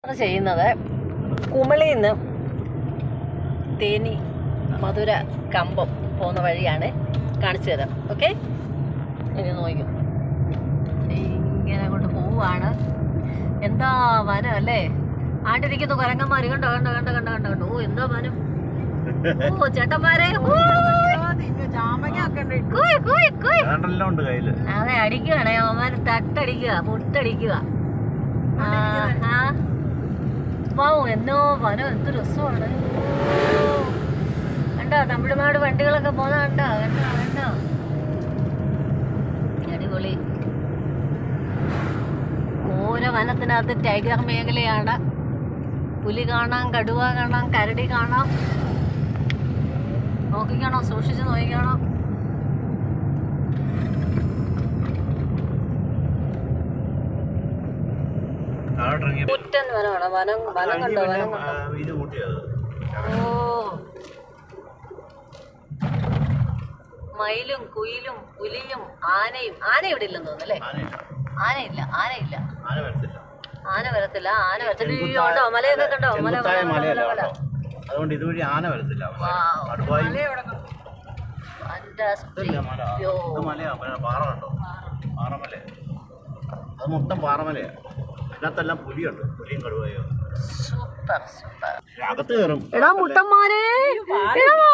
ചെയ്യുന്നത് കുമളിയിൽ നിന്ന് തേനി മധുര കമ്പം പോകുന്ന വഴിയാണ്. കാണിച്ചു തരാം. ഓക്കെ, ഇനി നോക്കും. ഇങ്ങനെ കൊണ്ട് പോവാണ്. എന്താ വനം അല്ലേ? ആണ്ടിരിക്കുന്ന കുരങ്ങന്മാർ കണ്ടോ കണ്ടോ കണ്ടോ കണ്ടോ കണ്ടോ കണ്ടോ. ഓ എന്താ വനം. ഓ ചേട്ടന്മാരെ അതെ അടിക്കുകയാണേ. അവന്മാര് തട്ടടിക്കുക, മുട്ടടിക്കുക. എന്നോ വനം എന്ത് രസമാണ്. കണ്ടോ തമിഴ്നാട് വണ്ടികളൊക്കെ പോന്ന കണ്ടോ കണ്ടോ കണ്ടോ. അടിപൊളി. ഘോര വനത്തിനകത്ത് ടൈഗർ മേഖലയാണ്. പുലി കാണാം, കടുവ കാണാം, കരടി കാണാം. നോക്കിക്കാണോ, സൂക്ഷിച്ച് നോക്കിക്കാണോ. കുറ്റൻ വനമാണ്. വനം വനം കണ്ടോ, വനം കണ്ടോ. ഓ മയിലും കുയിലും പുലിയും ആനയും. ആന ഇവിടെ ഇല്ലെന്ന് തോന്നുന്നല്ലേ? ആനയില്ല, ആനയില്ല. ആന വരത്തില്ല, ആന വരത്തില്ല. ഉണ്ടോ മലയൊക്കെ കണ്ടോ? മല മല. അതുകൊണ്ട് ഇതുവഴി ആന വരത്തില്ല. പാറ കണ്ടോ? പാറമല. അത് മൊത്തം പാറമലയാണ്. അതിനകത്തെല്ലാം പുലിയുണ്ട്. പുലിയും കടുവയോ. Super super. അകത്ത് കയറും. എടാ മുട്ടന്മാരെ കൊണ്ടോ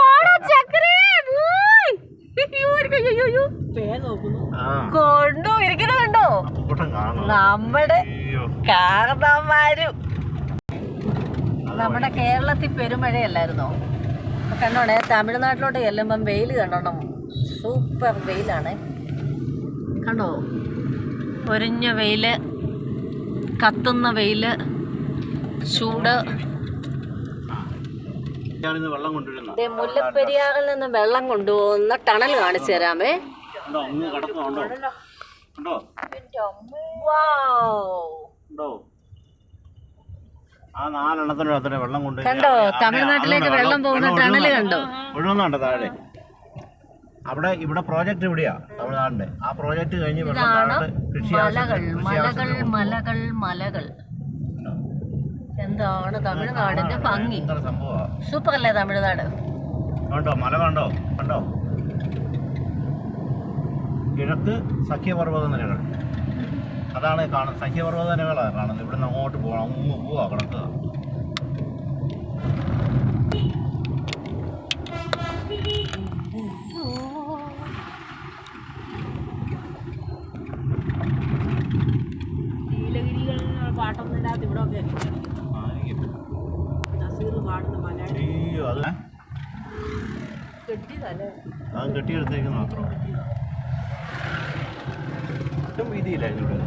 ഇരിക്കുന്നത് കണ്ടോ നമ്മുടെ കാരണന്മാരും. നമ്മുടെ കേരളത്തിൽ പെരുമഴയല്ലായിരുന്നോ? കണ്ടോണേ, തമിഴ്നാട്ടിലോട്ട് ചെല്ലുമ്പം വെയിൽ കണ്ടോണം. സൂപ്പർ വെയിലാണ്. കണ്ടോ, പൊരിഞ്ഞ വെയില്, കത്തുന്ന വെയില്, ചൂട്. മുല്ലപ്പെരിയാറിൽ നിന്ന് വെള്ളം കൊണ്ടുപോകുന്ന ടണൽ കാണിച്ചു തരാമേ. കണ്ടോ തമിഴ്നാട്ടിലേക്ക് വെള്ളം പോകുന്ന ടണല് കണ്ടോ? ഒഴുകുന്നുണ്ട് താഴെ. അവിടെ ഇവിടെ പ്രോജക്ട് ഇവിടെയാ തമിഴ്നാടിന്റെ. ആ പ്രോജക്ട് കഴിഞ്ഞ് മലകൾ മലകൾ മലകൾ മലകൾ. എന്താണ് തമിഴ്നാടിന്റെ ഭംഗി. സൂപ്പർ അല്ലേ തമിഴ്നാട്? കണ്ടോ മല കണ്ടോ കണ്ടോ. കിഴക്ക് സഖ്യപർവ്വത നിരകൾ. അതാണ് കാണുന്നത്. സഖ്യപർവ്വത നിരകളാണ് കാണുന്നത്. ഇവിടുന്ന് അങ്ങോട്ട് പോകണം. അങ്ങ് പോവാ കിടക്കുക. പാട്ടൊന്നുമില്ലാത്ത ഇവിടെ കെട്ടിയെടുത്തേക്ക് മാത്രം. വീതിയില്ലായിരുന്നു ഇവിടെ.